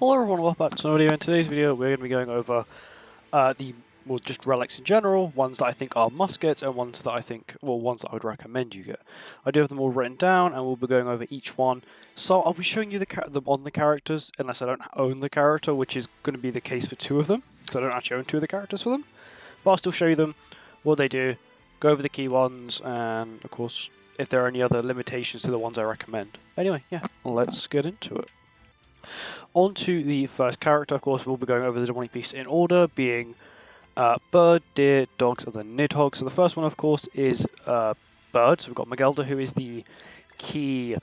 Hello everyone, welcome back to another video. In today's video we're going to be going over just relics in general, ones that I think are must get and ones that I think, ones that I would recommend you get. I do have them all written down and we'll be going over each one. So I'll be showing you them on the characters unless I don't own the character, which is going to be the case for two of them, because I don't actually own two of the characters for them. But I'll still show you them, what they do, go over the key ones, and of course if there are any other limitations to the ones I recommend. Anyway, yeah, let's get into it. On to the first character. Of course, we'll be going over the demonic beasts in order, being bird, deer, dogs, and then Nidhoggr. So the first one, of course, is bird. So we've got Nidhoggr, who is the key,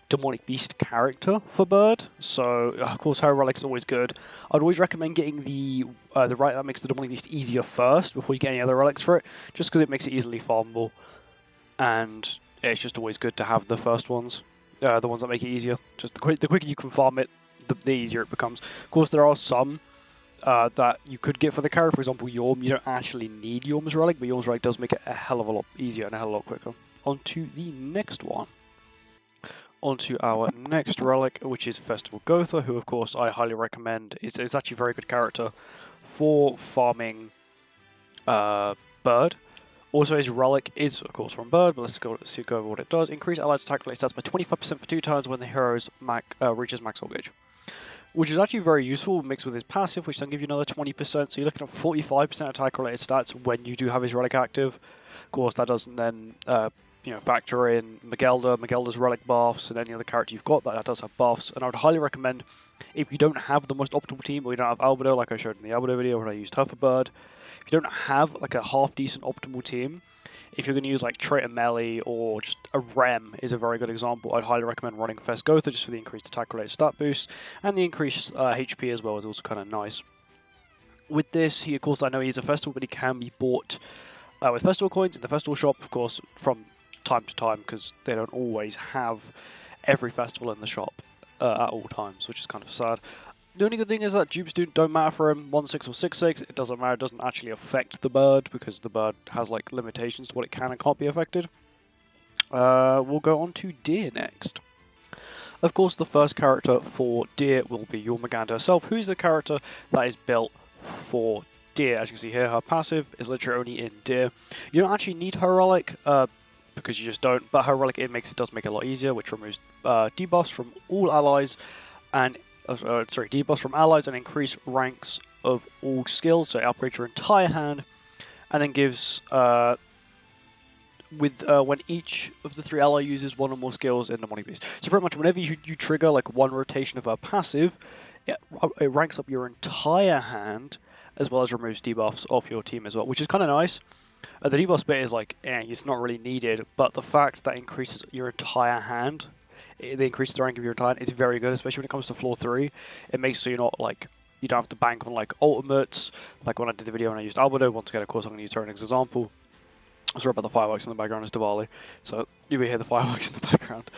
demonic beast character for bird. So of course, her relic is always good. I'd always recommend getting the relic that makes the demonic beast easier first before you get any other relics for it, just because it makes it easily farmable, and it's just always good to have the first ones. The ones that make it easier. Just the quicker you can farm it, the easier it becomes. Of course, there are some that you could get for the character. For example, Yorm. You don't actually need Yorm's relic, but Yorm's relic does make it a hell of a lot easier and a hell of a lot quicker. On to the next one. On to our next relic, which is Festival Gotha, who, of course, I highly recommend. Is actually a very good character for farming bird. Also, his relic is, of course, from bird, but let's go over what it does. Increase allies attack rate stats by 25% for 2 turns when the hero reaches max hull gauge. Which is actually very useful, mixed with his passive, which then give you another 20%. So you're looking at 45% attack-related stats when you do have his relic active. Of course, that doesn't then factor in Nidhoggr's relic buffs, and any other character you've got that does have buffs. And I would highly recommend, if you don't have the most optimal team, or you don't have Albedo, like I showed in the Albedo video when I used her for bird, if you don't have a half-decent optimal team, if you're going to use Traitor Melee or just a Rem is a very good example, I'd highly recommend running Fest Gotha just for the increased attack-related stat boost, and the increased HP as well is also kind of nice. With this, of course, I know he's a festival, but he can be bought with festival coins in the festival shop, of course, from time to time, because they don't always have every festival in the shop at all times, which is kind of sad. The only good thing is that dupes don't matter for him, 1/6 or 6/6, it doesn't matter, it doesn't actually affect the bird, because the bird has limitations to what it can and can't be affected. We'll go on to deer next. Of course, the first character for deer will be Jormungandr herself, who is the character that is built for deer. As you can see here, her passive is literally only in deer. You don't actually need her relic, because you just don't, but her relic does make it a lot easier, which removes debuffs from all allies, and debuffs from allies and increase ranks of all skills, so it upgrades your entire hand, and then gives, when each of the 3 ally uses 1 or more skills in the demonic beast. So pretty much whenever you trigger one rotation of her passive, it ranks up your entire hand, as well as removes debuffs off your team as well, which is kind of nice. The debuffs bit is it's not really needed, but the fact that increases your entire hand, it increases the rank of your entire hand, is very good, especially when it comes to floor 3. It makes so you're not you don't have to bank on ultimates, like when I did the video when I used Albedo. Once again, of course, I'm going to use her as an example. Sorry about the fireworks in the background, it's Diwali, so you will hear the fireworks in the background.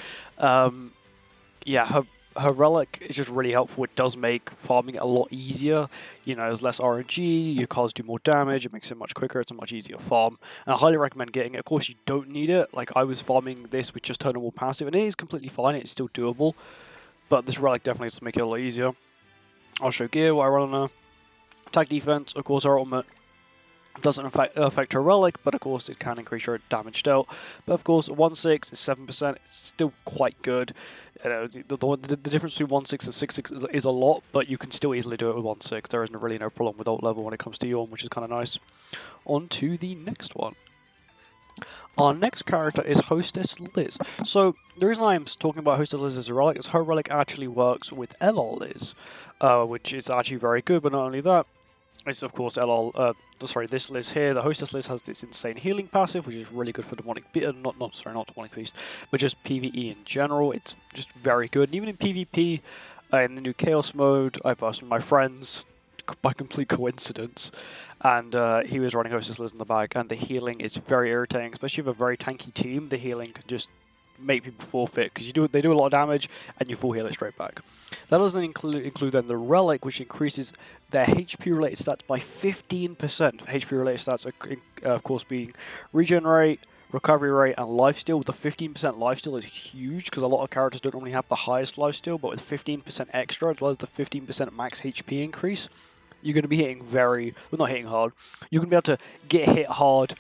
Yeah, her relic is just really helpful. It does make farming a lot easier. There's less RNG, your cards do more damage, it makes it much quicker, it's a much easier farm. And I highly recommend getting it. Of course, you don't need it. I was farming this with just Eternal passive, and it is completely fine, it's still doable. But this relic definitely does make it a lot easier. I'll show gear, what I run on her. Attack defense, of course, her ultimate doesn't affect her relic, but of course it can increase your damage dealt. But of course, 1/6 is 7%, it's still quite good. The difference between 1/6 and 6/6 is a lot, but you can still easily do it with 1/6. There isn't really no problem with ult level when it comes to Yorm, which is kind of nice. On to the next one. Our next character is Hostess Liz. So, the reason I'm talking about Hostess Liz as a relic is her relic actually works with LR Liz, which is actually very good, but not only that, it's of course this Liz here. The Hostess Liz has this insane healing passive, which is really good for demonic beast. Not demonic beast, but just PvE in general. It's just very good. And even in PvP, in the new Chaos mode, I versed with my friends by complete coincidence, and he was running Hostess Liz in the bag, and the healing is very irritating, especially with a very tanky team. The healing can just make people forfeit, because they do a lot of damage and you full heal it straight back. That doesn't include then the relic, which increases their HP related stats by 15%. HP related stats are, of course, being regenerate, recovery rate, and lifesteal. The 15% lifesteal is huge because a lot of characters don't normally have the highest lifesteal, but with 15% extra as well as the 15% max HP increase, you're going to be hitting not hitting hard. You're going to be able to get hit hard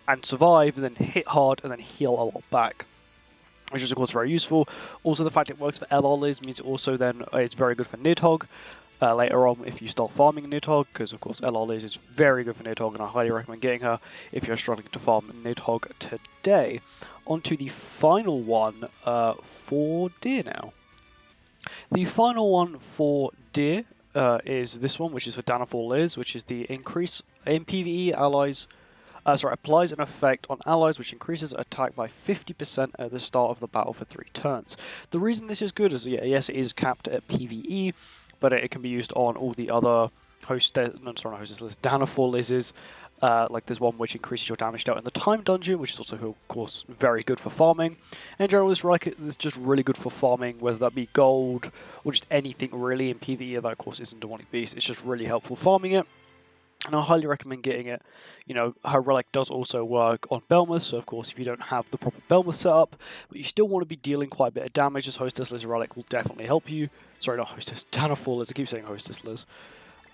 and survive, and then hit hard and then heal a lot back, which is of course very useful. Also, the fact it works for LR Liz means also then it's very good for Nidhoggr later on if you start farming Nidhoggr, because of course LR Liz is very good for Nidhoggr, and I highly recommend getting her if you're struggling to farm Nidhoggr today. On to the final one for Deer now. The final one for Deer is this one, which is for Danafall Liz, which is the increase in PvE allies. Applies an effect on allies which increases attack by 50% at the start of the battle for 3 turns. The reason this is good is, yes, it is capped at PvE, but it can be used on all the other Danafall Liz's. Like there's one which increases your damage dealt in the time dungeon, which is also, of course, very good for farming. In general, this relic is just really good for farming, whether that be gold or just anything really in PvE. That, of course, isn't Demonic Beast. It's just really helpful farming it. And I highly recommend getting it. You know, her relic does also work on Belmouth, so of course if you don't have the proper Belmouth setup, but you still want to be dealing quite a bit of damage, this Hostess Liz relic will definitely help you. Sorry, not Hostess, Danafall Liz, I keep saying Hostess Liz.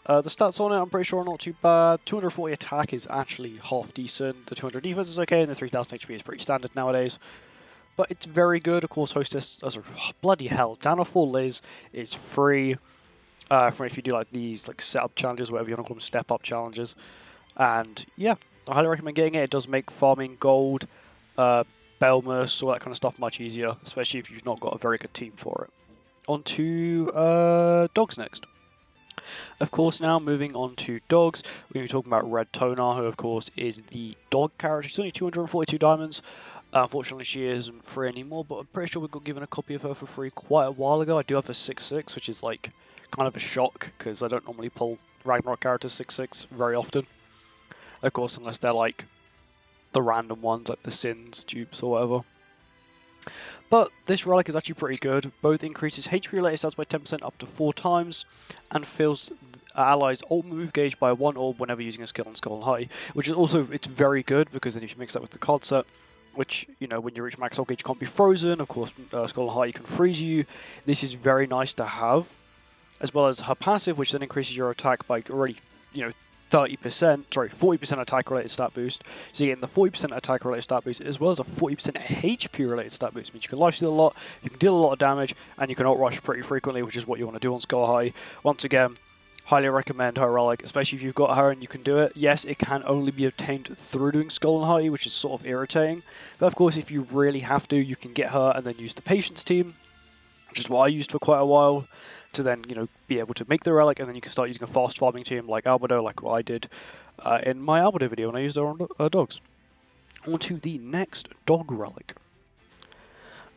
The stats on it, I'm pretty sure are not too bad. 240 attack is actually half decent, the 200 defense is okay, and the 3000 HP is pretty standard nowadays. But it's very good, of course Hostess, bloody hell, Danafall Liz is free. For if you do like these like setup challenges, whatever you want to call them, step up challenges, and yeah, I highly recommend getting it. It does make farming gold, Belmus, all that kind of stuff much easier, especially if you've not got a very good team for it. On to dogs next. Of course, now moving on to dogs, we're going to be talking about Red Tonar, who of course is the dog character. She's only 242 diamonds. Unfortunately, she isn't free anymore, but I'm pretty sure we got given a copy of her for free quite a while ago. I do have a 6/6, which is like kind of a shock, because I don't normally pull Ragnarok characters 6/6 very often. Of course, unless they're like the random ones, like the Sins, dupes, or whatever. But this relic is actually pretty good. Both increases HP related stats by 10% up to 4 times, and fills allies' ult move gauge by 1 orb whenever using a skill on Skull and High, which is also, it's very good, because then if you mix that with the card set, which, you know, when you reach max ult gauge you can't be frozen, of course Skull and High can freeze you. This is very nice to have. As well as her passive, which then increases your attack by already, 40% attack related stat boost. So you're getting the 40% attack related stat boost, as well as a 40% HP related stat boost. It means you can lifesteal a lot, you can deal a lot of damage, and you can ult rush pretty frequently, which is what you want to do on Skull High. Once again, highly recommend her relic, especially if you've got her and you can do it. Yes, it can only be obtained through doing Skull and High, which is sort of irritating. But of course, if you really have to, you can get her and then use the Patience team, which is what I used for quite a while, to then, be able to make the relic, and then you can start using a fast farming team like Albedo, like what I did in my Albedo video when I used her on dogs. On to the next dog relic.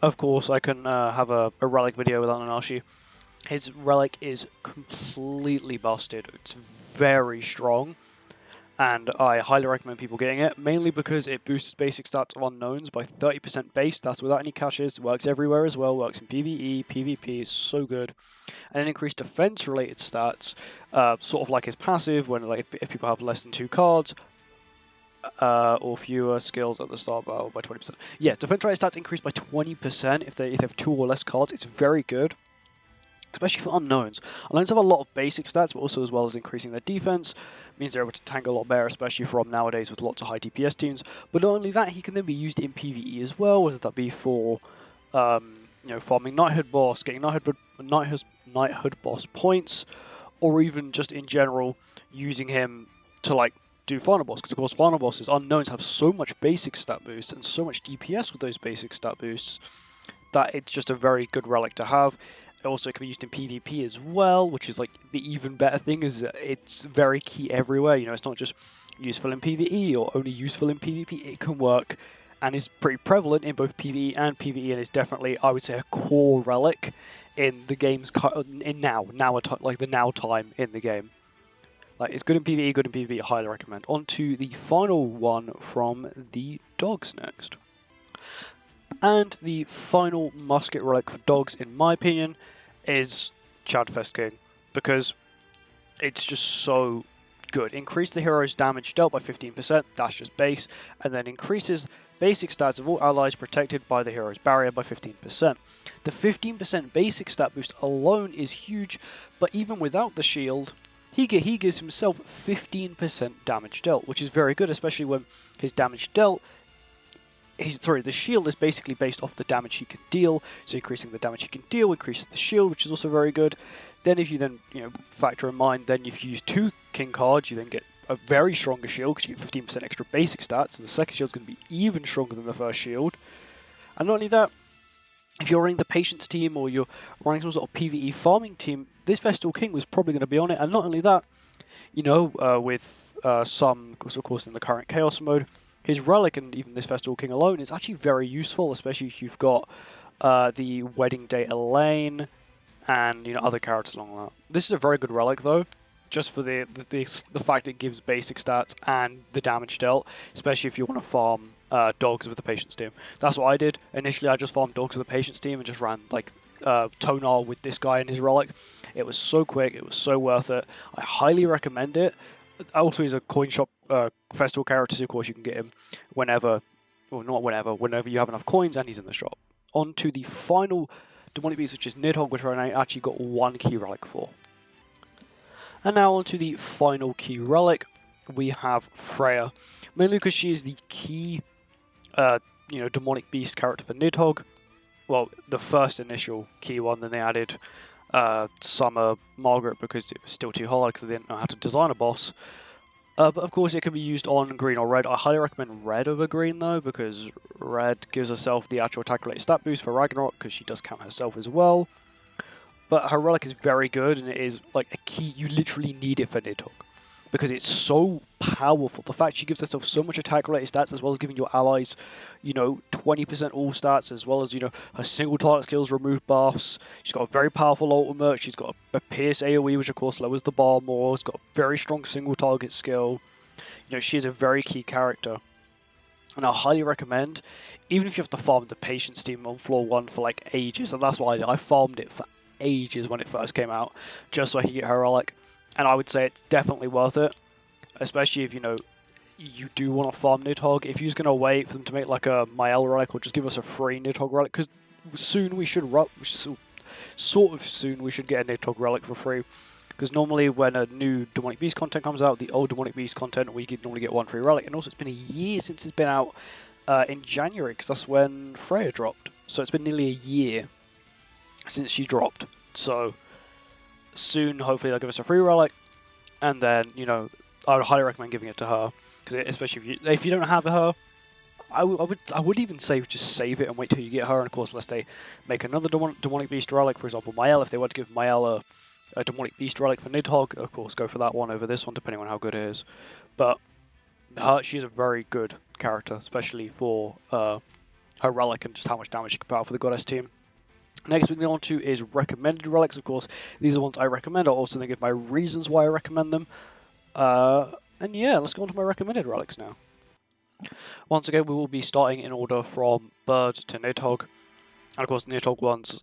Of course, I can have a relic video without Nanashi. His relic is completely busted. It's very strong, and I highly recommend people getting it, mainly because it boosts basic stats of unknowns by 30% base. That's without any caches. Works everywhere as well. Works in PvE, PvP. Is so good. And then increased defense-related stats, sort of like his passive, when if people have less than 2 cards or fewer skills at the start of battle by 20%. Yeah, defense-related stats increased by 20% if they have 2 or less cards. It's very good, especially for unknowns. Unknowns have a lot of basic stats, but also as well as increasing their defense, means they're able to tank a lot better, especially from nowadays with lots of high DPS teams. But not only that, he can then be used in PvE as well, whether that be for farming Knighthood boss, getting Knighthood boss points, or even just in general using him to do final boss, because of course final bosses, unknowns, have so much basic stat boosts and so much DPS with those basic stat boosts that it's just a very good relic to have. It also can be used in PvP as well, which is the even better thing, is it's very key everywhere. It's not just useful in PvE or only useful in PvP. It can work and is pretty prevalent in both PvE and PvE, and is definitely, I would say, a core relic in the game's the now time in the game. It's good in PvE, good in PvE. I highly recommend. On to the final one from the dogs next. And the final musket relic for dogs, in my opinion, is Chadfest King, because it's just so good. Increase the hero's damage dealt by 15%, that's just base, and then increases Basic stats of all allies protected by the hero's barrier by 15%. The 15% basic stat boost alone is huge, but even without the shield, he gives himself 15% damage dealt, which is very good, especially when his damage dealt... the shield is basically based off the damage he can deal, so increasing the damage he can deal increases the shield, which is also very good. Then if you then factor in mind, then if you use 2 king cards, you then get a very stronger shield because you get 15% extra basic stats, so the second shield is going to be even stronger than the first shield. And not only that, if you're running the Patience team or you're running some sort of PvE farming team, this Vestal King was probably going to be on it. And not only that, with some, of course, in the current Chaos mode, his Relic and even this Vestal King alone is actually very useful, especially if you've got the Wedding Day Elaine and other characters along that. This is a very good Relic though, just for the fact it gives basic stats and the damage dealt, especially if you want to farm dogs with the Patience team. That's what I did. Initially I just farmed dogs with the Patience team and just ran like Tonar with this guy and his Relic. It was so quick, it was so worth it. I highly recommend it. Also, he's a coin shop festival character, so of course you can get him whenever, or not whenever you have enough coins and he's in the shop. On to the final demonic beast, which is Nidhoggr, which I actually got 1 key relic for. And now on to the final key relic, we have Freya. Mainly because she is the key, demonic beast character for Nidhoggr. Well, the first initial key one, then they added Summer Margaret because it was still too hard because they didn't know how to design a boss. But of course it can be used on green or red. I highly recommend red over green though, because red gives herself the actual attack related stat boost for Ragnarok, because she does count herself as well. But her relic is very good, and it is like a key. You literally need it for Nidhoggr because it's so powerful. The fact she gives herself so much attack related stats, as well as giving your allies, 20% all stats, as well as, her single target skills remove buffs. She's got a very powerful ultimate. She's got a pierce AoE, which of course lowers the bar more. She's got a very strong single target skill. She is a very key character. And I highly recommend, even if you have to farm the Patience team on floor 1 for like ages, and that's why I did. I farmed it for ages when it first came out, just so I could get her relic. And I would say it's definitely worth it, especially if, you do want to farm Nidhoggr. If you're going to wait for them to make like a Mael relic, or just give us a free Nidhoggr relic, because soon we should get a Nidhoggr relic for free. Because normally when a new Demonic Beast content comes out, the old Demonic Beast content, we could normally get 1 free relic. And also it's been a year since it's been out in January, because that's when Freya dropped. So it's been nearly a year since she dropped. So soon, hopefully, they'll give us a free relic, and then I would highly recommend giving it to her, because especially if you don't have her, I would even say just save it and wait till you get her. And of course, unless they make another demonic beast relic, for example, Mael. If they were to give Mael a demonic beast relic for Nidhoggr, of course, go for that one over this one, depending on how good it is. But she is a very good character, especially for her relic and just how much damage she can put out for the Goddess team. Next we go on to is recommended relics. Of course, these are the ones I recommend. I'll also then give my reasons why I recommend them. And yeah, let's go on to my recommended relics now. Once again, we will be starting in order from Bird to Nidhoggr. And of course, the Nidhoggr ones,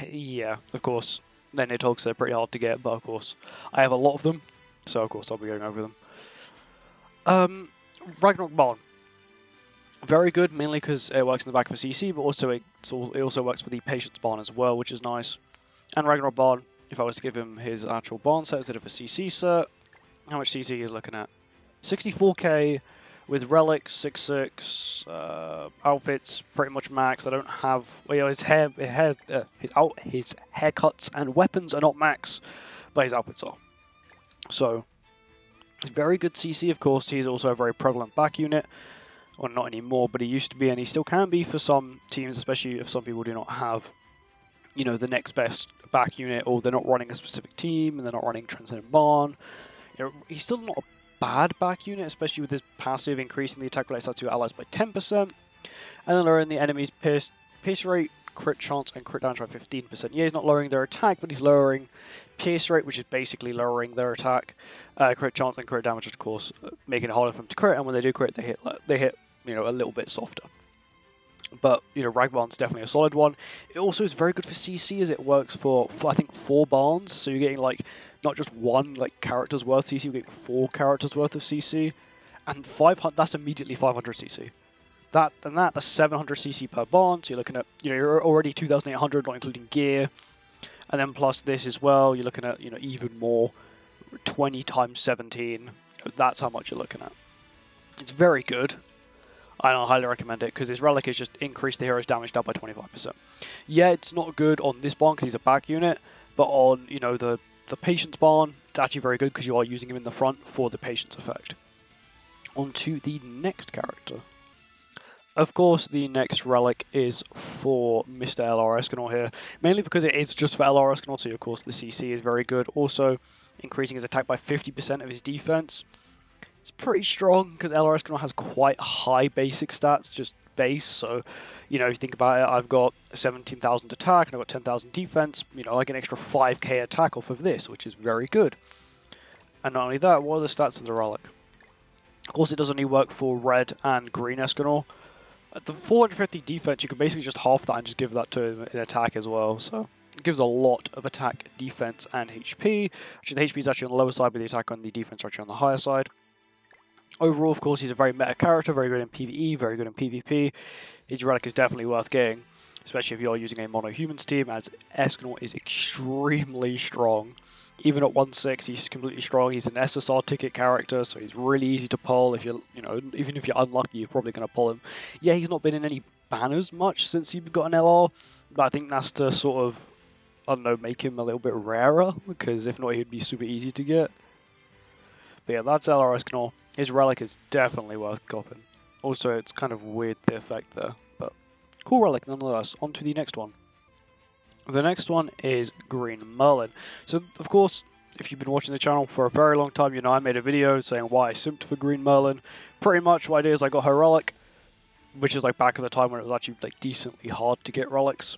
yeah, of course, they're Nidhoggr, so they're pretty hard to get, but of course, I have a lot of them, so of course I'll be going over them. Ragnarok Barn. Very good, mainly because it works in the back of a CC, but also it also works for the Patience Barn as well, which is nice. And Ragnarok Barn, if I was to give him his actual Barn set instead of a CC cert, how much CC is looking at? 64k with relics, 6/6, outfits pretty much max. I don't have his haircuts and weapons are not max, but his outfits are. So it's very good CC. Of course, he's also a very prevalent back unit. Well, not anymore, but he used to be, and he still can be for some teams, especially if some people do not have, the next best back unit, or they're not running a specific team, and they're not running Transcendent Barn. He's still not a bad back unit, especially with his passive increasing the attack rate to allies by 10%, and then lowering the enemy's pierce rate, crit chance, and crit damage by 15%. Yeah, he's not lowering their attack, but he's lowering pierce rate, which is basically lowering their attack, crit chance, and crit damage, of course, making it harder for them to crit, and when they do crit, they hit a little bit softer. But, Ragbarn's definitely a solid one. It also is very good for CC, as it works for I think, 4 barns, so you're getting, not just 1, character's worth CC, you're getting 4 characters worth of CC, and 500, that's immediately 500 CC. the 700 CC per bond, so you're looking at, you're already 2,800, not including gear. And then plus this as well, you're looking at, even more, 20 times 17. That's how much you're looking at. It's very good. I highly recommend it, because this relic is just increased the hero's damage down by 25%. Yeah, it's not good on this barn because he's a back unit, but on, the patience barn, it's actually very good because you are using him in the front for the patience effect. On to the next character. Of course, the next relic is for Mr. LR Escanor here, mainly because it is just for LR Escanor, so of course the CC is very good. Also, increasing his attack by 50% of his defense. It's pretty strong because LR Escanor has quite high basic stats, just base. So, if you think about it, I've got 17,000 attack and I've got 10,000 defense. I get an extra 5k attack off of this, which is very good. And not only that, what are the stats of the relic? Of course, it does only work for red and green Escanor. At the 450 defense, you can basically just half that and just give that to him in attack as well. So it gives a lot of attack, defense, and HP. Actually, the HP is actually on the lower side, but the attack and the defense are actually on the higher side. Overall, of course, he's a very meta character, very good in PvE, very good in PvP. His relic is definitely worth getting, especially if you're using a mono-humans team, as Escanor is extremely strong. Even at 1/6, he's completely strong. He's an SSR ticket character, so he's really easy to pull. If you're, even if you're unlucky, you're probably going to pull him. Yeah, he's not been in any banners much since he got an LR, but I think that's to sort of, I don't know, make him a little bit rarer, because if not, he'd be super easy to get. But yeah, that's LR Escanor. His relic is definitely worth copping. Also, it's kind of weird, the effect there, but cool relic nonetheless. On to the next one. The next one is Green Merlin. So, of course, if you've been watching the channel for a very long time, I made a video saying why I simped for Green Merlin. Pretty much what I did is I got her relic, which is like back at the time when it was actually like decently hard to get relics,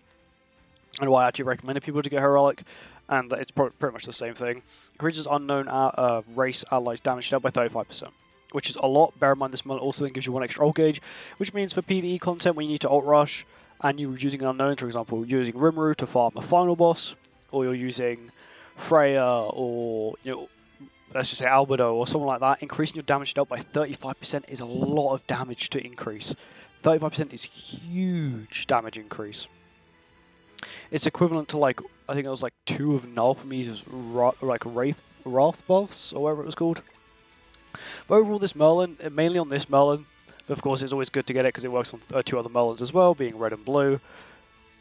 and why I actually recommended people to get her relic, and it's pretty much the same thing. Increases unknown race allies damage dealt by 35%, which is a lot. Bear in mind this Merlin also then gives you 1 extra ult gauge, which means for PvE content when you need to ult rush, and you're using unknowns, for example, you're using Rimuru to farm a final boss, or you're using Freya, or, let's just say Albedo, or something like that, increasing your damage dealt by 35% is a lot of damage to increase. 35% is huge damage increase. It's equivalent to, like, I think it was like 2 of Nalfami's Wrath buffs, or whatever it was called. But overall, this Merlin, mainly on this Merlin, but of course it's always good to get it because it works on 2 other Merlins as well, being red and blue.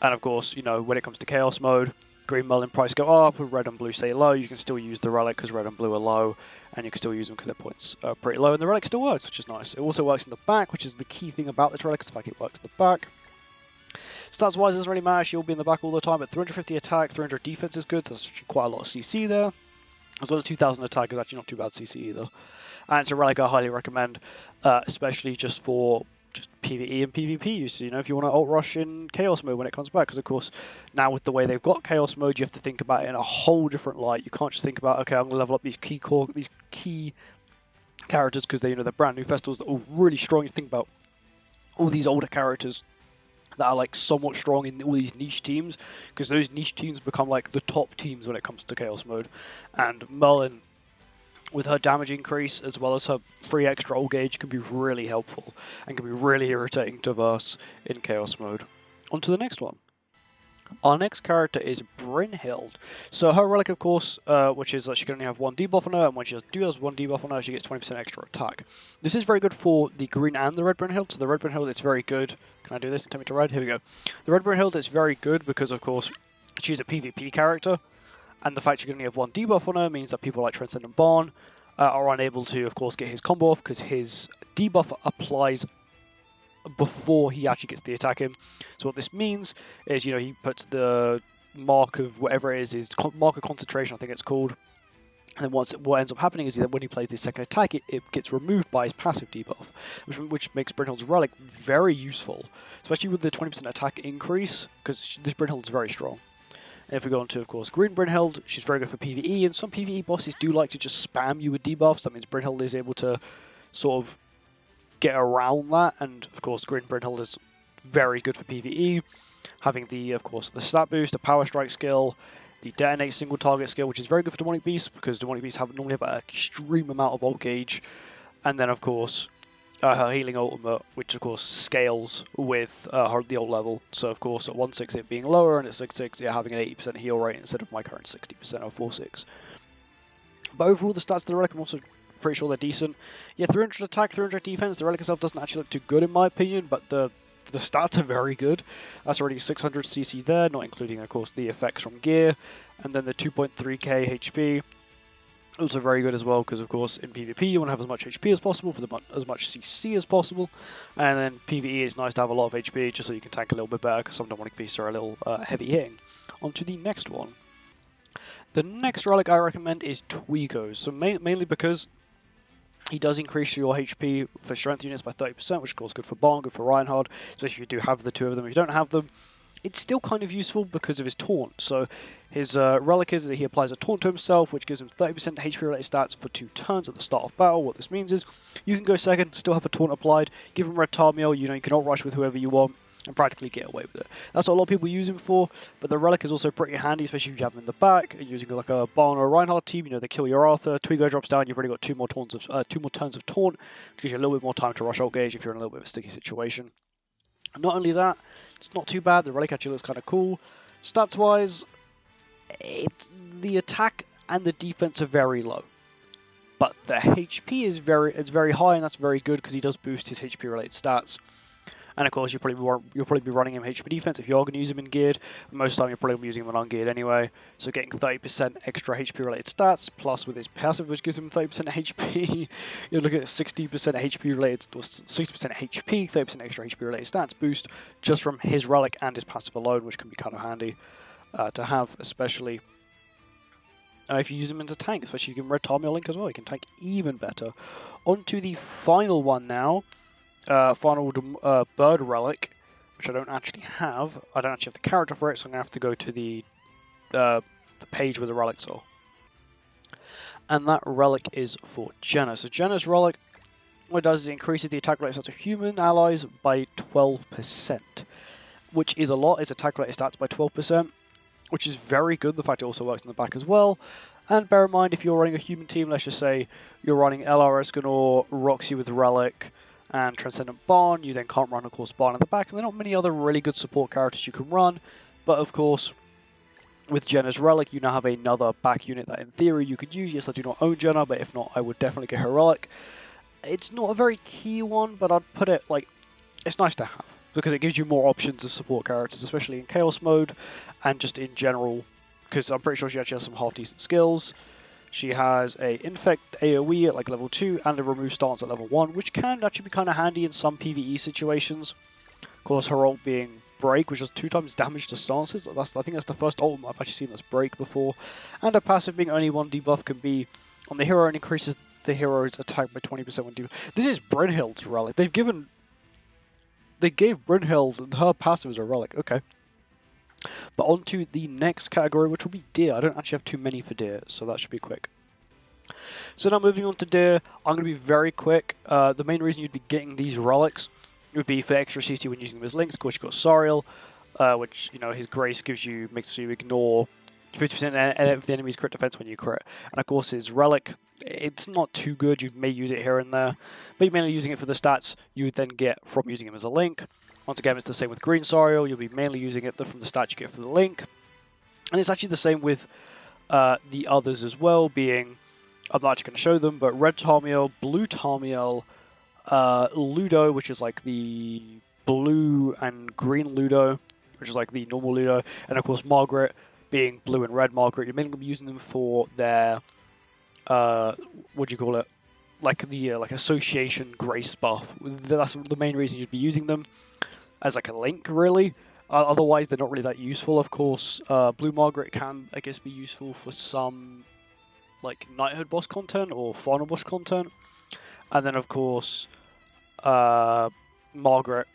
And of course, when it comes to Chaos mode, Green Merlin price go up, red and blue stay low. You can still use the relic because red and blue are low, and you can still use them because their points are pretty low, and the relic still works, which is nice. It also works in the back, which is the key thing about this relic, is the fact it works in the back. Stats wise, it doesn't really matter, she'll be in the back all the time, but 350 attack, 300 defense is good, so that's actually quite a lot of CC there. As well as 2000 attack is actually not too bad CC either. And it's a relic I highly recommend, especially just for PvE and PvP use. If you want to ult rush in Chaos mode when it comes back, because of course now with the way they've got Chaos mode, you have to think about it in a whole different light. You can't just think about, okay, I'm going to level up these key characters because they're brand new festivals that are really strong. You think about all these older characters that are like somewhat strong in all these niche teams, because those niche teams become like the top teams when it comes to Chaos mode. And Merlin, with her damage increase as well as her free extra ult gauge, can be really helpful and can be really irritating to verse in Chaos mode. On to the next one. Our next character is Brynhild. So her relic, of course, which is that she can only have 1 debuff on her, and when she has 1 debuff on her, she gets 20% extra attack. This is very good for the green and the red Brynhild. So the red Brynhild, it's very good. Can I do this and take me to red? Here we go. The red Brynhild is very good because, of course, she's a PvP character, and the fact she can only have 1 debuff on her means that people like Transcendent Barn are unable to, of course, get his combo off because his debuff applies before he actually gets the attack in. So what this means is, he puts the mark of whatever it is, his mark of concentration, I think it's called. And then what ends up happening is that when he plays his second attack, it gets removed by his passive debuff, which makes Brynhild's relic very useful, especially with the 20% attack increase, because this Brynhild is very strong. And if we go on to, of course, Green Brynhild, she's very good for PvE, and some PvE bosses do like to just spam you with debuffs. That means Brynhild is able to sort of get around that, and of course Green Brynhild is very good for PvE, having of course the stat boost, the power strike skill, the detonate single target skill, which is very good for demonic beasts because demonic beasts normally have an extreme amount of ult gauge, and then of course her healing ultimate, which of course scales with the old level. So of course at 1/6 it being lower, and at 6/6 it having an 80% heal rate instead of my current 60% or 4/6. But overall, the stats of the Relic, I'm also pretty sure they're decent. Yeah, 300 attack, 300 defense. The Relic itself doesn't actually look too good in my opinion, but the stats are very good. That's already 600 CC there, not including of course the effects from gear, and then the 2.3k HP. Also very good as well, because of course in PvP you want to have as much HP as possible for as much CC as possible, and then PvE is nice to have a lot of HP just so you can tank a little bit better, because some demonic beasts are a little heavy hitting. On to the next one. The next relic I recommend is Twigo, so mainly because he does increase your HP for strength units by 30%, which of course is good for Barn, good for Reinhardt, especially if you do have the two of them. If you don't have them, it's still kind of useful because of his taunt. So his relic is that he applies a taunt to himself, which gives him 30% HP related stats for 2 turns at the start of battle. What this means is you can go second, still have a taunt applied, give him red Tarmiel, you can out-rush with whoever you want, and practically get away with it. That's what a lot of people use him for, but the Relic is also pretty handy, especially if you have him in the back, using like a Barn or a Reinhardt team, they kill your Arthur, Twigo drops down, you've already got 2 more turns of taunt, which gives you a little bit more time to rush out gauge if you're in a little bit of a sticky situation. Not only that, it's not too bad, the Relic actually looks kind of cool. Stats-wise, the attack and the defense are very low. But the HP is very high, and that's very good because he does boost his HP-related stats. And of course, you'll probably be running him HP defense if you are going to use him in geared. Most of the time, you're probably going to be using him in ungeared anyway. So getting 30% extra HP related stats, plus with his passive, which gives him 30% HP, you're looking at 60% HP related, or 60% HP, 30% extra HP related stats boost just from his relic and his passive alone, which can be kind of handy to have, especially if you use him into tank, especially if you give him red Tarmiel Link as well. You can tank even better. On to the final one now. Final bird relic, which I don't actually have. I don't actually have the character for it, so I'm going to have to go to the page where the relics are. And that relic is for Jenna. So Jenna's relic, what it does is it increases the attack rate stats of human allies by 12%, which is a lot. It's attack rate stats by 12%, which is very good. The fact it also works in the back as well. And bear in mind, if you're running a human team, let's just say you're running LR Escanor, Roxy with Relic, and Transcendent Barn, you then can't run, of course, Barn in the back, and there are not many other really good support characters you can run, but of course, with Jenna's Relic, you now have another back unit that in theory you could use. Yes, I do not own Jenna, but if not, I would definitely get her Relic. It's not a very key one, but I'd put it, it's nice to have, because it gives you more options of support characters, especially in Chaos mode, and just in general, because I'm pretty sure she actually has some half-decent skills. She has a Infect AoE at level 2 and a Remove Stance at level 1, which can actually be kind of handy in some PvE situations. Of course, her ult being Break, which does 2 times damage to stances. I think that's the first ult I've actually seen that's Break before. And her passive being only 1 debuff can be on the hero and increases the hero's attack by 20% when debuff. This is Brynhild's relic. They gave Brynhild her passive as a relic. Okay. But on to the next category, which will be Deer. I don't actually have too many for Deer, so that should be quick. So now moving on to Deer, I'm going to be very quick. The main reason you'd be getting these relics would be for extra CC when using them as links. Of course, you've got Sariel, which, his grace makes you ignore 50% of the enemy's crit defense when you crit. And of course, his relic, it's not too good. You may use it here and there, but you're mainly using it for the stats you would then get from using him as a link. Once again, it's the same with Green Sariel. You'll be mainly using it from the stats you get from the link. And it's actually the same with the others as well, being, I'm not actually going to show them, but Red Tarmiel, Blue Tarmiel, Ludo, which is like the blue and green Ludo, which is like the normal Ludo, and of course Margaret, being blue and red Margaret. You're mainly going to be using them for their, what do you call it? Like the association grace buff. That's the main reason you'd be using them. As like a link, really. Otherwise, they're not really that useful. Of course, Blue Margaret can, I guess, be useful for some like Knighthood boss content or final boss content. And then, of course, Margaret,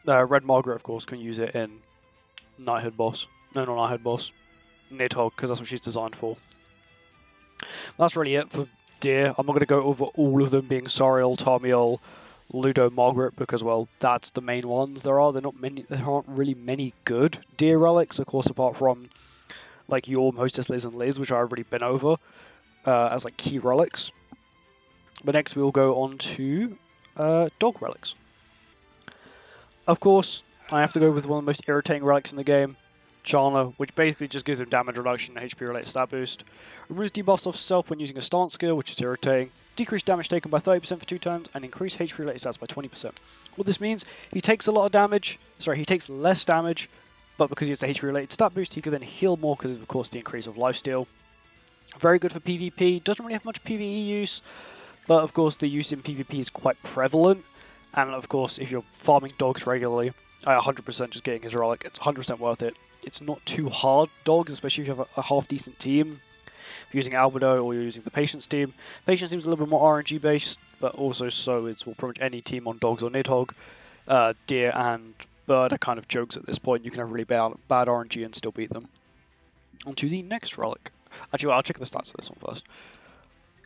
Red Margaret, of course, can use it in Knighthood boss. No, not Knighthood boss. Nidhoggr, because that's what she's designed for. That's really it for Deer. I'm not going to go over all of them, being Sariel, Tarmiel, Ludo, Margaret, because, well, that's the main ones there are. There aren't really many good Deer relics, of course, apart from like Yorm, Hostess, Liz, and Liz, which I've already been over as like key relics. But next we will go on to dog relics. Of course, I have to go with one of the most irritating relics in the game, Charna, which basically just gives him damage reduction and HP related stat boost. Removes debuffs off self when using a stance skill, which is irritating. Decrease damage taken by 30% for 2 turns, and increase HP related stats by 20%. What this means, he takes a lot of damage, he takes less damage, but because he has the HP related stat boost, he can then heal more because of course the increase of lifesteal. Very good for PvP, doesn't really have much PvE use, but of course the use in PvP is quite prevalent. And of course, if you're farming dogs regularly, I 100% just getting his relic. It's 100% worth it. It's not too hard dogs, especially if you have a half-decent team. If you're using Albedo or you're using the Patience team. Patience team is a little bit more RNG based, but also so is pretty much any team on dogs or Nidhogg. Deer and Bird are kind of jokes at this point. You can have really bad RNG and still beat them. On to the next relic. Actually, I'll check the stats of this one first.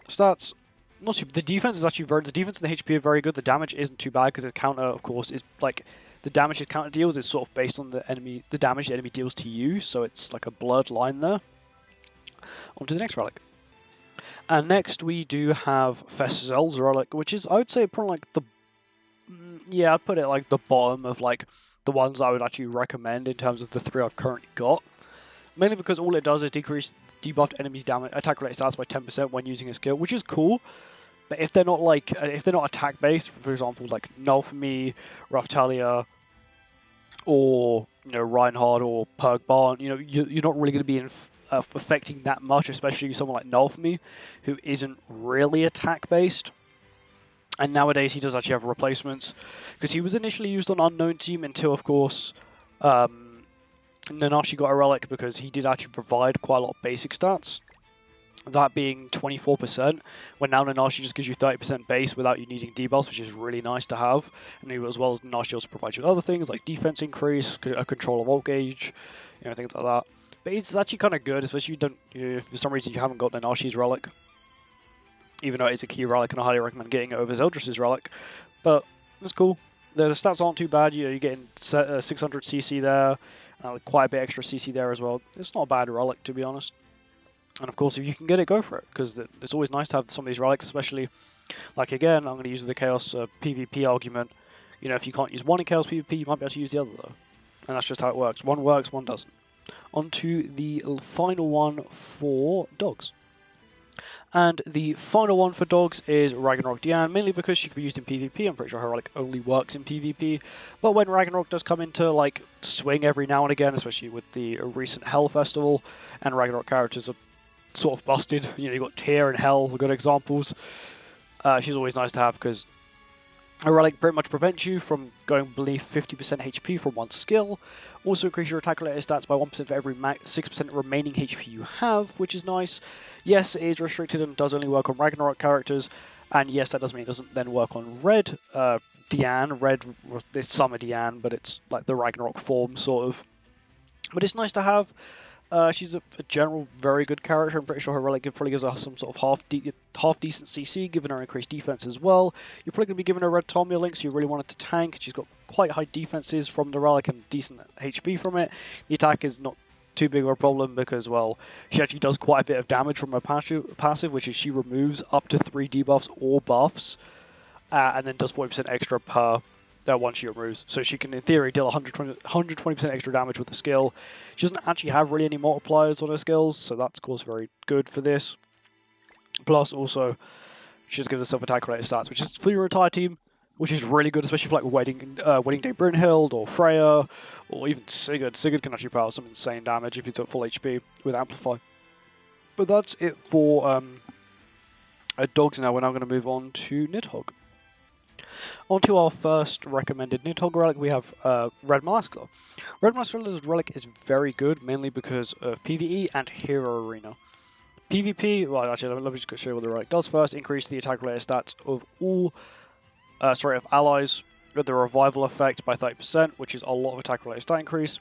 Stats. Not super. The defense is actually the defense and the HP are very good. The damage isn't too bad because the counter, of course, is like the damage his counter deals is sort of based on the damage the enemy deals to you. So it's like a blurred line there. On to the next relic. And next we do have Feszel's relic, which is I would say probably like the I'd put it like the bottom of like the ones I would actually recommend in terms of the 3 I've currently got. Mainly because all it does is decrease debuffed enemies' damage attack related stats by 10% when using a skill, which is cool. But if they're not like attack based, for example, like Nalfami, Raftalia, or Reinhard or Pergbarn, you're not really going to be affecting that much, especially someone like Nalfami, who isn't really attack based. And nowadays he does actually have replacements because he was initially used on Unknown Team until, of course, Nanashi got a relic because he did actually provide quite a lot of basic stats. That being 24%, when now Nanashi just gives you 30% base without you needing debuffs, which is really nice to have. And as well as Nanashi also provides you with other things like defense increase, a control of ult gauge, things like that. But it's actually kind of good, especially if for some reason you haven't got Nanashi's relic. Even though it's a key relic, and I highly recommend getting it over Zeldris' relic. But it's cool. The stats aren't too bad. You're getting 600 CC there, quite a bit extra CC there as well. It's not a bad relic, to be honest. And of course, if you can get it, go for it, because it's always nice to have some of these relics, especially, like again, I'm going to use the Chaos PvP argument. If you can't use one in Chaos PvP, you might be able to use the other, though. And that's just how it works. One works, one doesn't. On to the final one for dogs. And the final one for dogs is Ragnarok Diane, mainly because she can be used in PvP. I'm pretty sure her relic only works in PvP. But when Ragnarok does come into swing every now and again, especially with the recent Hell Festival, and Ragnarok characters are sort of busted. You've got Tyr and Hell, good examples. She's always nice to have because a relic pretty much prevents you from going beneath 50% HP from one skill. Also increase your attack related stats by 1% for every 6% remaining HP you have, which is nice. Yes, it is restricted and does only work on Ragnarok characters. And yes, that does mean it doesn't then work on Red Diane. Red is Summer Diane, but it's like the Ragnarok form, sort of. But it's nice to have. She's a general very good character. I'm pretty sure her relic probably gives her some sort of half decent CC, giving her increased defense as well. You're probably going to be giving her Red Tommy link, so you really want it to tank. She's got quite high defenses from the relic and decent HP from it. The attack is not too big of a problem because, well, she actually does quite a bit of damage from her passive, which is she removes up to 3 debuffs or buffs, and then does 40% extra per one she removes. So she can, in theory, deal 120% extra damage with the skill. She doesn't actually have really any multipliers on her skills, so that's, of course, very good for this. Plus, also, she just gives herself attack-related stats, which is for your entire team, which is really good, especially for Wedding Day Brynhild, or Freya, or even Sigurd. Sigurd can actually pile some insane damage if he's at full HP with Amplify. But that's it for dogs now. We're now going to move on to Nidhoggr. On to our first recommended Nidhoggr relic, we have Red Malaskla. Red Malaskala's relic is very good, mainly because of PvE and Hero Arena. PvP, well, actually, let me just show you what the relic does first. Increase the attack-related stats of of allies with the revival effect by 30%, which is a lot of attack-related stat increase.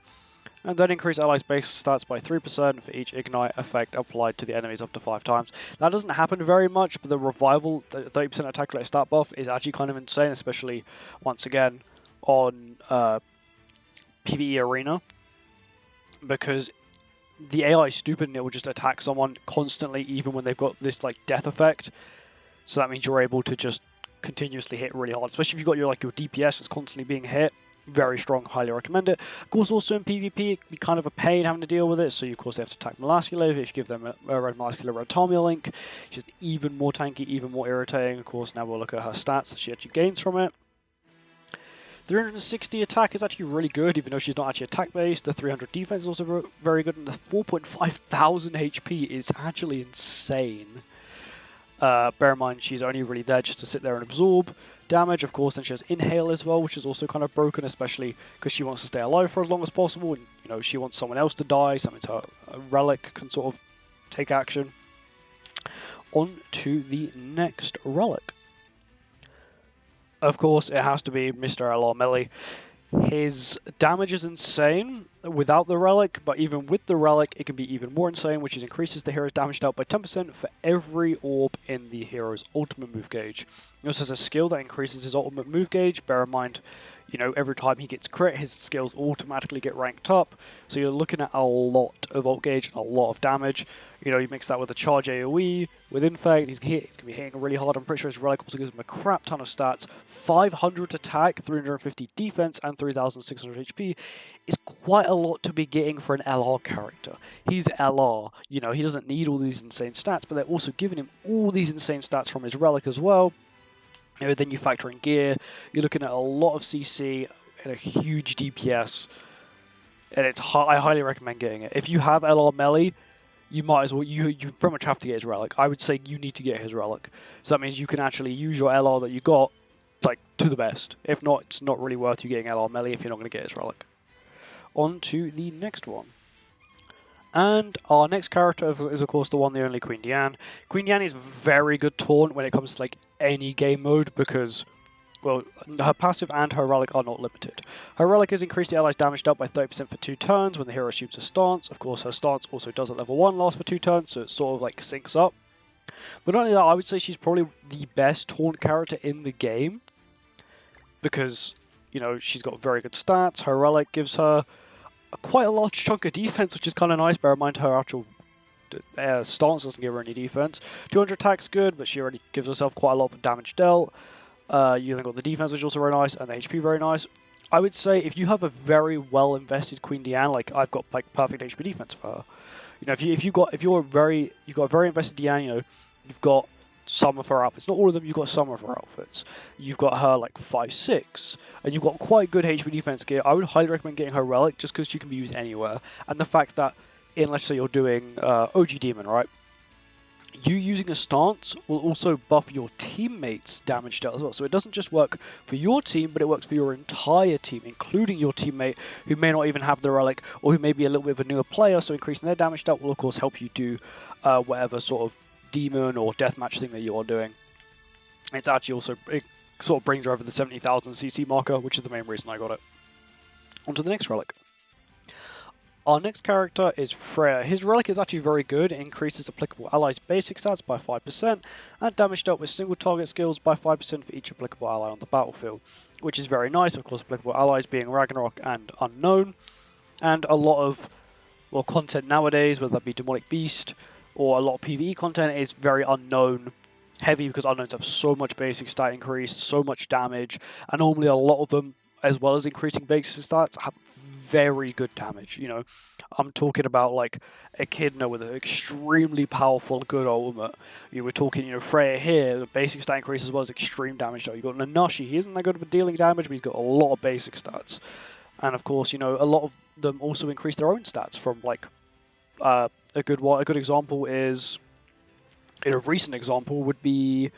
And then increase allies' base stats by 3% for each ignite effect applied to the enemies up to 5 times. That doesn't happen very much, but the revival, the 30% attack-related stat buff, is actually kind of insane, especially, once again, on PvE Arena. Because the AI is stupid and it will just attack someone constantly, even when they've got this death effect. So that means you're able to just continuously hit really hard, especially if you've got your DPS that's constantly being hit. Very strong, highly recommend it. Of course, also in PvP, it can be kind of a pain having to deal with it, so of course they have to attack Molascula. If you give them a red Molascula red Tomia link, she's even more tanky, even more irritating. Of course, now we'll look at her stats that she actually gains from it. 360 attack is actually really good, even though she's not actually attack-based. The 300 defense is also very good, and the 4,500 HP is actually insane. Bear in mind, she's only really there just to sit there and absorb damage. Of course, then she has Inhale as well, which is also kind of broken, especially because she wants to stay alive for as long as possible, and she wants someone else to die, so a Relic can sort of take action. On to the next Relic. Of course, it has to be Mr. LR Melee. His damage is insane without the Relic, but even with the Relic, it can be even more insane, which is increases the hero's damage dealt by 10% for every orb in the hero's ultimate move gauge. He also has a skill that increases his ultimate move gauge. Bear in mind, every time he gets crit, his skills automatically get ranked up. So you're looking at a lot of ult gauge and a lot of damage. You mix that with a charge AoE, with Infect, he's going to be hitting really hard. I'm pretty sure his Relic also gives him a crap ton of stats. 500 attack, 350 defense, and 3,600 HP is quite a lot to be getting for an LR character. He's LR, he doesn't need all these insane stats, but they're also giving him all these insane stats from his Relic as well. Then you factor in gear, you're looking at a lot of CC and a huge DPS, and I highly recommend getting it. If you have LR Melee, you might as well, you pretty much have to get his Relic. I would say you need to get his Relic. So that means you can actually use your LR that you got, to the best. If not, it's not really worth you getting LR Melee if you're not going to get his Relic. On to the next one. And our next character is, of course, the one, the only Queen Diane. Queen Diane is very good taunt when it comes to, any game mode because, well, her passive and her Relic are not limited. Her Relic is increase the allies' damage dealt by 30% for 2 turns when the hero shoots a stance. Of course, her stance also does at level 1 last for 2 turns, so it sort of, syncs up. But not only that, I would say she's probably the best taunt character in the game because, she's got very good stats. Her Relic gives her quite a large chunk of defense, which is kind of nice. Bear in mind her actual stance doesn't give her any defense. 200 attack's good, but she already gives herself quite a lot of damage dealt. You then got the defense, which is also very nice, and the HP very nice. I would say if you have a very well invested Queen Diane, I've got perfect HP defense for her. If you've got a very invested Diane, you've got some of her outfits, not all of them, you've got some of her outfits. You've got her 5/6, and you've got quite good HP defense gear. I would highly recommend getting her Relic just because she can be used anywhere. And the fact that let's say you're doing OG Demon, right? You using a stance will also buff your teammates' damage dealt as well. So it doesn't just work for your team, but it works for your entire team, including your teammate who may not even have the Relic or who may be a little bit of a newer player. So increasing their damage dealt will, of course, help you do whatever sort of demon or deathmatch thing that you are doing. It's actually also, it sort of brings her over the 70,000 CC marker, which is the main reason I got it. On to the next Relic. Our next character is Freya. His Relic is actually very good. It increases applicable allies' basic stats by 5% and damage dealt with single target skills by 5% for each applicable ally on the battlefield, which is very nice. Of course, applicable allies being Ragnarok and Unknown, and a lot of content nowadays, whether that be Demonic Beast or a lot of PvE content, is very Unknown heavy because Unknowns have so much basic stat increase, so much damage, and normally a lot of them, as well as increasing basic stats, have very good damage. I'm talking about a Echidna with an extremely powerful, good ultimate. We're talking, Freya here, the basic stat increase as well as extreme damage. You've got Nanashi, he isn't that good at dealing damage, but he's got a lot of basic stats. And of course, a lot of them also increase their own stats from a good example is, a recent example would be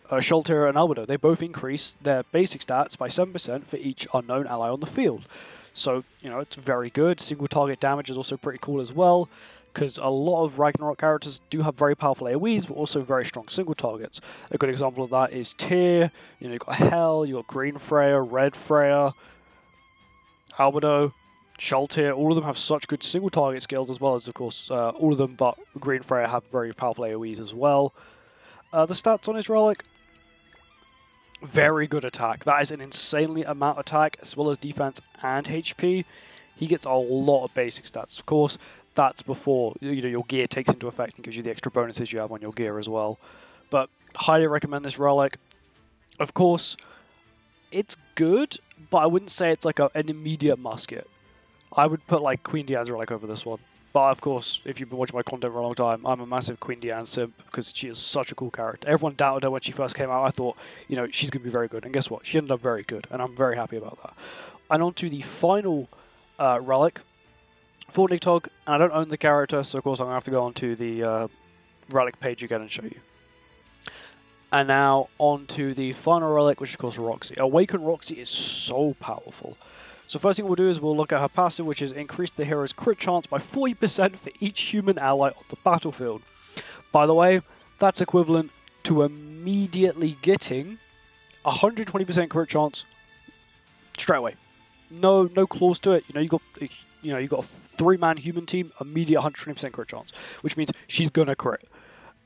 Sholtir and Albedo. They both increase their basic stats by 7% for each unknown ally on the field. So, it's very good. Single target damage is also pretty cool as well, because a lot of Ragnarok characters do have very powerful AoEs, but also very strong single targets. A good example of that is Tyr. You've got Hel, you've got Green Freya, Red Freya, Albedo, Sholtir. All of them have such good single target skills, as well as, of course, all of them but Green Freya have very powerful AoEs as well. The stats on his Relic: very good attack. That is an insanely amount of attack, as well as defense and HP. He gets a lot of basic stats. Of course, that's before your gear takes into effect and gives you the extra bonuses you have on your gear as well. but highly recommend this relic. Of course, it's good, but I wouldn't say it's like an immediate musket. I would put like Queen Diane's relic over this one. But of course, if you've been watching my content for a long time, I'm a massive Queen Diane simp because she is such a cool character. Everyone doubted her when she first came out. I thought, you know, she's going to be very good. And guess what? She ended up very good, and I'm very happy about that. And on to the final relic for Nidhoggr, and I don't own the character, so of course I'm going to have to go onto the relic page again and show you. And now on to the final relic, which is of course Roxy. Awakened Roxy is so powerful. So first thing we'll do is we'll look at her passive, which is increase the hero's crit chance by 40% for each human ally on the battlefield. By the way, that's equivalent to immediately getting 120% crit chance straight away. No clause to it. You got a 3-man human team, immediate 120% crit chance, which means she's gonna crit.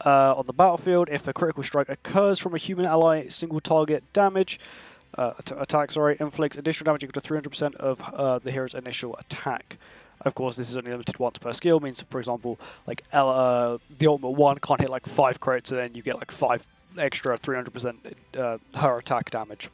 On the battlefield, if a critical strike occurs from a human ally, single target damage. Attack, inflicts additional damage equal to 300% of the hero's initial attack. Of course, this is only limited once per skill, means, for example, like the ultimate 1 can't hit like 5 crits, and then you get like 5 extra 300% her attack damage.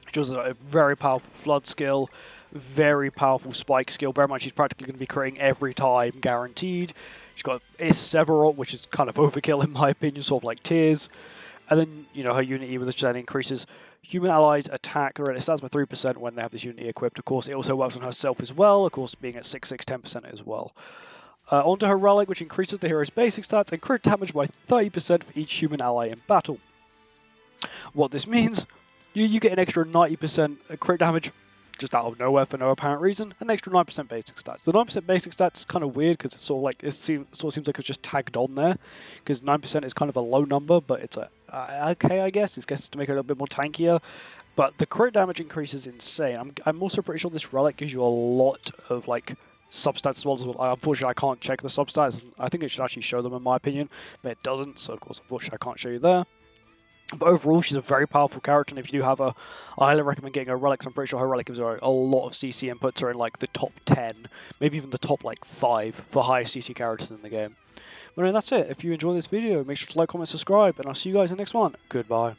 Which was a very powerful flood skill, very powerful spike skill. Bear in mind, she's practically going to be critting every time, guaranteed. She's got Is Severot, which is kind of overkill in my opinion, sort of like Tears. And then, you know, her unity with which then increases human allies' attack or stats by 3% when they have this unity equipped. Of course, it also works on herself as well, of course, being at 6/6, 10% as well. Onto her relic, which increases the hero's basic stats and crit damage by 30% for each human ally in battle. What this means, you get an extra 90% crit damage just out of nowhere for no apparent reason, an extra 9% basic stats. The 9% basic stats is kind of weird because it's sort of like seems like it's just tagged on there, because 9% is kind of a low number, but it's okay, I guess. It's to make it a little bit more tankier. But the crit damage increase is insane. I'm also pretty sure this relic gives you a lot of like substats as well. Unfortunately, I can't check the substats. I think it should actually show them in my opinion, but it doesn't. So of course, unfortunately, I can't show you there. But overall, she's a very powerful character, and if you do have her, I highly recommend getting her relics. I'm pretty sure her relic gives her a lot of CC and puts her in like the top 10, maybe even the top like 5 for highest CC characters in the game. But anyway, that's it. If you enjoyed this video, make sure to like, comment, subscribe, and I'll see you guys in the next one. Goodbye.